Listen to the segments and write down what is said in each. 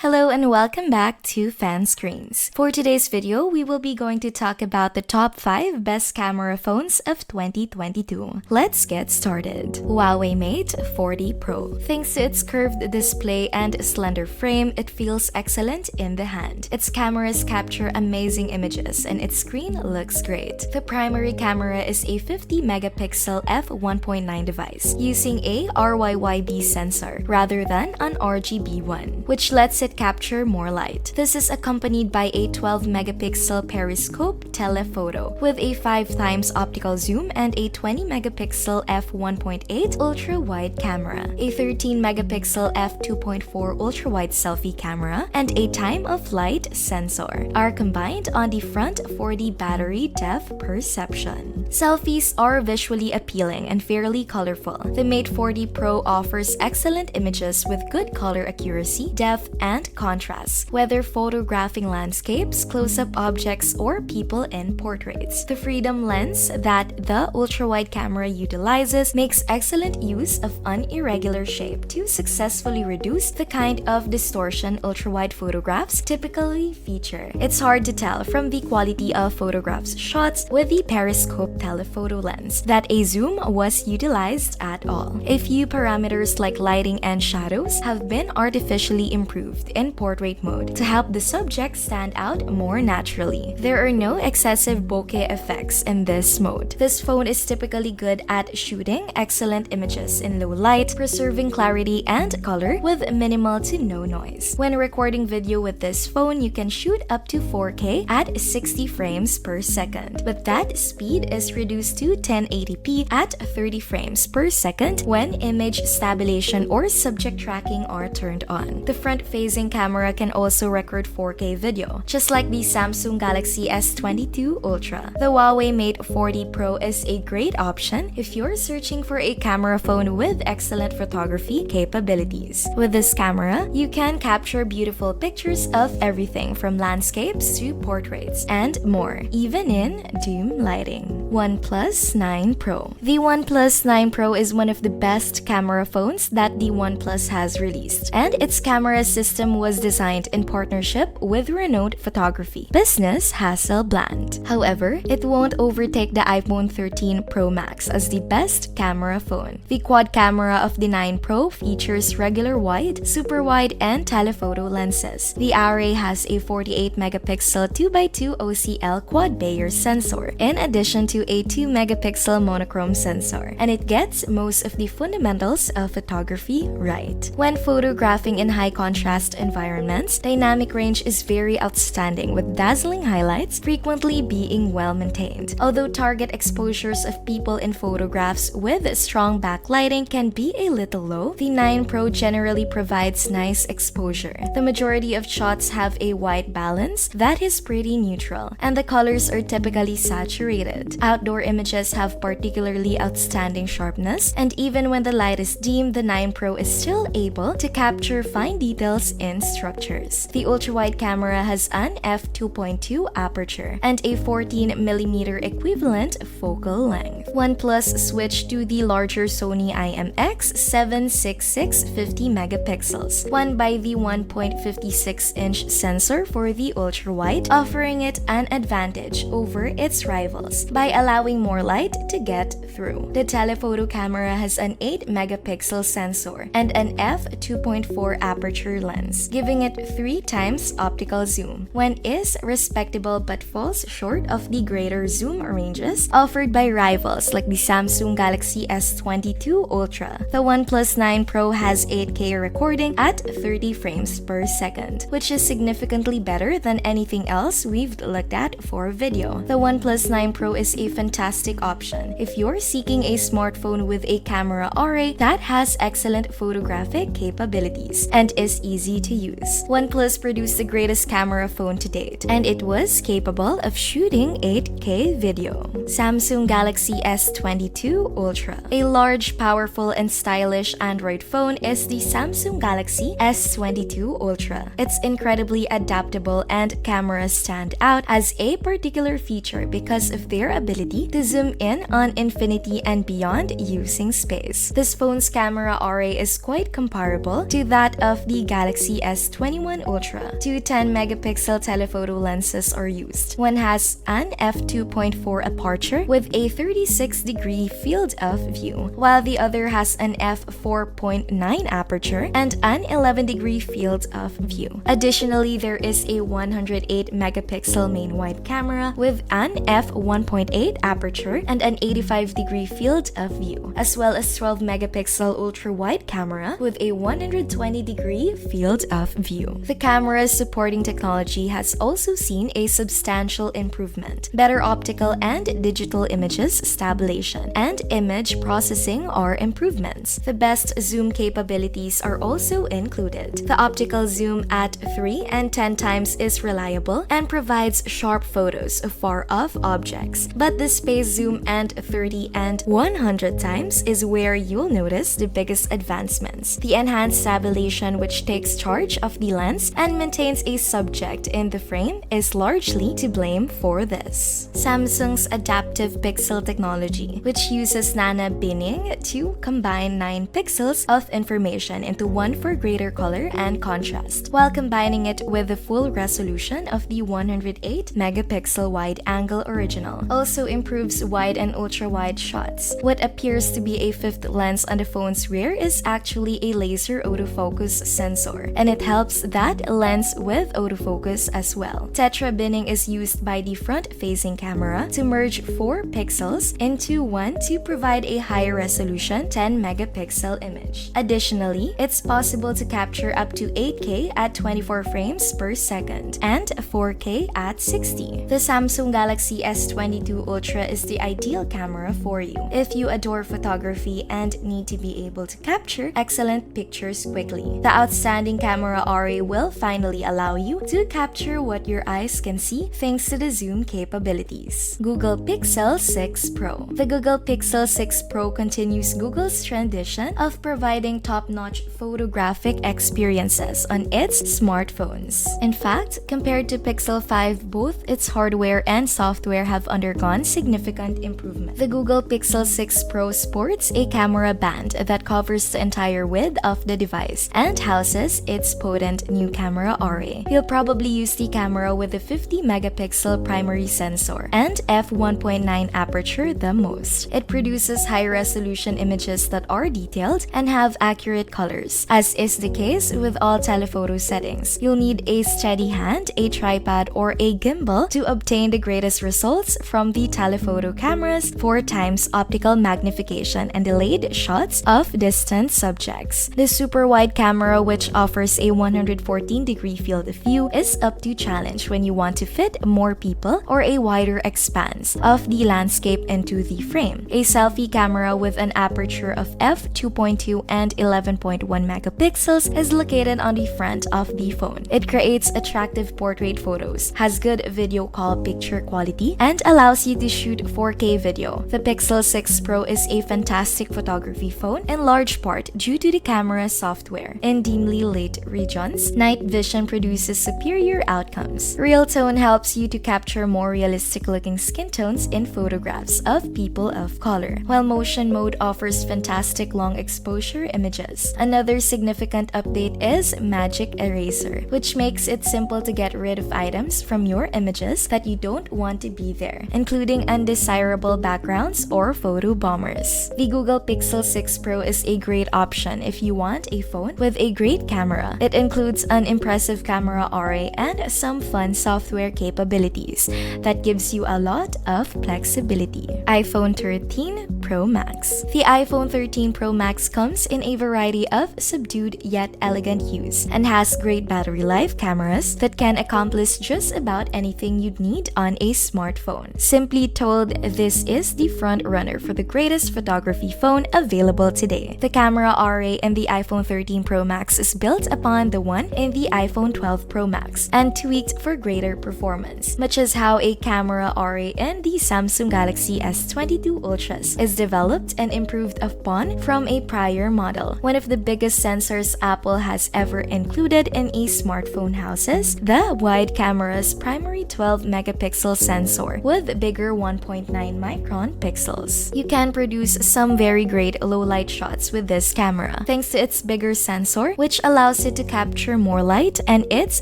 Hello and welcome back to Fan Screens. For today's video, we will be going to talk about the top 5 best camera phones of 2022. Let's get started. Huawei Mate 40 Pro. Thanks to its curved display and slender frame, it feels excellent in the hand. Its cameras capture amazing images and its screen looks great. The primary camera is a 50-megapixel f1.9 device using a RYYB sensor rather than an RGB one, which lets it capture more light. This is accompanied by a 12-megapixel periscope telephoto with a 5x optical zoom and a 20-megapixel f1.8 ultra-wide camera, a 13-megapixel f2.4 ultra-wide selfie camera, and a time-of-flight sensor are combined on the front for the battery depth perception. Selfies are visually appealing and fairly colorful. The Mate 40 Pro offers excellent images with good color accuracy, depth, and contrast, whether photographing landscapes, close-up objects, or people in portraits. The Freedom lens that the ultra-wide camera utilizes makes excellent use of an irregular shape to successfully reduce the kind of distortion ultra-wide photographs typically feature. It's hard to tell from the quality of photographs shots with the periscope telephoto lens that a zoom was utilized at all. A few parameters like lighting and shadows have been artificially improved in portrait mode to help the subject stand out more naturally. There are no excessive bokeh effects in this mode. This phone is typically good at shooting excellent images in low light, preserving clarity and color with minimal to no noise. When recording video with this phone, you can shoot up to 4K at 60 frames per second, but that speed is reduced to 1080p at 30 frames per second when image stabilization or subject tracking are turned on. The front-facing camera can also record 4K video, just like the Samsung Galaxy S22 Ultra. The Huawei Mate 40 Pro is a great option if you're searching for a camera phone with excellent photography capabilities. With this camera, you can capture beautiful pictures of everything from landscapes to portraits and more, even in dim lighting. OnePlus 9 Pro. The OnePlus 9 Pro is one of the best camera phones that the OnePlus has released, and its camera system was designed in partnership with renowned photography business Hasselblad. However, it won't overtake the iPhone 13 Pro Max as the best camera phone. The quad camera of the 9 Pro features regular wide, super wide, and telephoto lenses. The array has a 48-megapixel 2x2 OCL quad Bayer sensor, in addition to a 2-megapixel monochrome sensor, and it gets most of the fundamentals of photography right. When photographing in high-contrast environments, dynamic range is very outstanding with dazzling highlights frequently being well-maintained. Although target exposures of people in photographs with strong backlighting can be a little low, the 9 Pro generally provides nice exposure. The majority of shots have a white balance that is pretty neutral, and the colors are typically saturated. Outdoor images have particularly outstanding sharpness, and even when the light is dim, the 9 Pro is still able to capture fine details in structures. The ultra-wide camera has an f2.2 aperture and a 14mm equivalent focal length. OnePlus switched to the larger Sony IMX766 50 megapixels, won by the 1.56-inch sensor for the ultra-wide, offering it an advantage over its rivals by allowing more light to get through. The telephoto camera has an 8-megapixel sensor and an f2.4 aperture lens, giving it 3x optical zoom, when is respectable but falls short of the greater zoom ranges offered by rivals like the Samsung Galaxy S22 Ultra. The OnePlus 9 Pro has 8K recording at 30 frames per second, which is significantly better than anything else we've looked at for video. The OnePlus 9 Pro is a fantastic option if you're seeking a smartphone with a camera array that has excellent photographic capabilities and is easy to use. OnePlus produced the greatest camera phone to date, and it was capable of shooting 8K video. Samsung Galaxy S22 Ultra. A large, powerful, and stylish Android phone is the Samsung Galaxy S22 Ultra. It's incredibly adaptable and cameras stand out as a particular feature because of their ability to zoom in on infinity and beyond using space. This phone's camera array is quite comparable to that of the Galaxy Galaxy S21 Ultra. Two 10-megapixel telephoto lenses are used. One has an f2.4 aperture with a 36-degree field of view, while the other has an f4.9 aperture and an 11-degree field of view. Additionally, there is a 108-megapixel main wide camera with an f1.8 aperture and an 85-degree field of view, as well as 12-megapixel ultra-wide camera with a 120-degree field of view. The camera's supporting technology has also seen a substantial improvement. Better optical and digital images stabilization and image processing are improvements. The best zoom capabilities are also included. The optical zoom at 3 and 10 times is reliable and provides sharp photos of far-off objects, but the space zoom and 30 and 100 times is where you'll notice the biggest advancements. The enhanced stabilization, which takes charge of the lens and maintains a subject in the frame, is largely to blame for this. Samsung's adaptive pixel technology, which uses nano binning to combine 9 pixels of information into one for greater color and contrast, while combining it with the full resolution of the 108-megapixel wide-angle original, also improves wide and ultra-wide shots. What appears to be a fifth lens on the phone's rear is actually a laser autofocus sensor, and it helps that lens with autofocus as well. Tetra binning is used by the front-facing camera to merge 4 pixels into one to provide a higher resolution 10-megapixel image. Additionally, it's possible to capture up to 8K at 24 frames per second and 4K at 60. The Samsung Galaxy S22 Ultra is the ideal camera for you if you adore photography and need to be able to capture excellent pictures quickly. The outstanding camera array will finally allow you to capture what your eyes can see thanks to the zoom capabilities. Google Pixel 6 Pro. The Google Pixel 6 Pro continues Google's tradition of providing top-notch photographic experiences on its smartphones. In fact, compared to Pixel 5, both its hardware and software have undergone significant improvement. The Google Pixel 6 Pro sports a camera band that covers the entire width of the device and houses its potent new camera array. You'll probably use the camera with a 50-megapixel primary sensor and f1.9 aperture the most. It produces high-resolution images that are detailed and have accurate colors. As is the case with all telephoto settings, you'll need a steady hand, a tripod, or a gimbal to obtain the greatest results from the telephoto cameras, 4 times optical magnification and delayed shots of distant subjects. The super wide camera, which offers a 114-degree field of view, is up to challenge when you want to fit more people or a wider expanse of the landscape into the frame. A selfie camera with an aperture of f2.2 and 11.1 megapixels is located on the front of the phone. It creates attractive portrait photos, has good video call picture quality, and allows you to shoot 4K video. The Pixel 6 Pro is a fantastic photography phone in large part due to the camera's software. In dimly lit regions, night vision produces superior outcomes. Real tone helps you to capture more realistic-looking skin tones in photographs of people of color, while motion mode offers fantastic long exposure images. Another significant update is Magic Eraser, which makes it simple to get rid of items from your images that you don't want to be there, including undesirable backgrounds or photo bombers. The Google Pixel 6 Pro is a great option if you want a phone with a great camera. It includes an impressive camera array and some fun software capabilities that gives you a lot of flexibility. iPhone 13 Pro Max. The iPhone 13 Pro Max comes in a variety of subdued yet elegant hues and has great battery life, cameras that can accomplish just about anything you'd need on a smartphone. Simply told, this is the front runner for the greatest photography phone available today. The camera array in the iPhone 13 Pro Max is built upon the one in the iPhone 12 Pro Max and tweaked for greater performance, much as how a camera array in the Samsung Galaxy S22 Ultras is was developed and improved upon from a prior model. One of the biggest sensors Apple has ever included in a smartphone houses, the wide camera's primary 12-megapixel sensor with bigger 1.9 micron pixels. You can produce some very great low-light shots with this camera, thanks to its bigger sensor, which allows it to capture more light, and its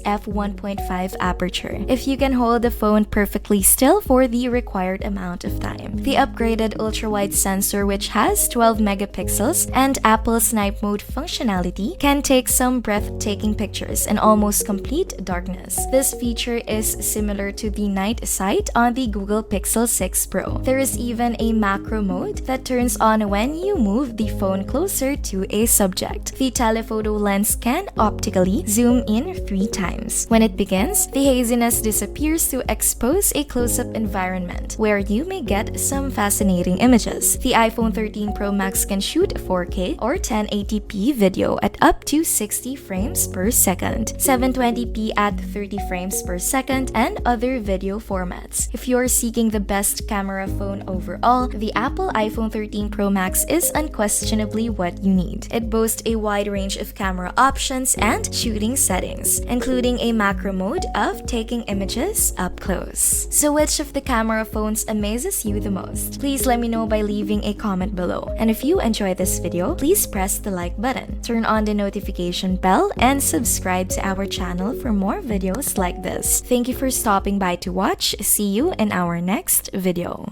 f1.5 aperture, if you can hold the phone perfectly still for the required amount of time. The upgraded ultra-wide sensor, which has 12 megapixels and Apple's night mode functionality, can take some breathtaking pictures in almost complete darkness. This feature is similar to the night sight on the Google Pixel 6 Pro. There is even a macro mode that turns on when you move the phone closer to a subject. The telephoto lens can optically zoom in 3 times. When it begins, the haziness disappears to expose a close-up environment where you may get some fascinating images. The iPhone 13 Pro Max can shoot 4K or 1080p video at up to 60 frames per second, 720p at 30 frames per second, and other video formats. If you're seeking the best camera phone overall, the Apple iPhone 13 Pro Max is unquestionably what you need. It boasts a wide range of camera options and shooting settings, including a macro mode of taking images up close. So which of the camera phones amazes you the most? Please let me know by leaving a comment below. And if you enjoyed this video, please press the like button, turn on the notification bell, and subscribe to our channel for more videos like this. Thank you for stopping by to watch. See you in our next video.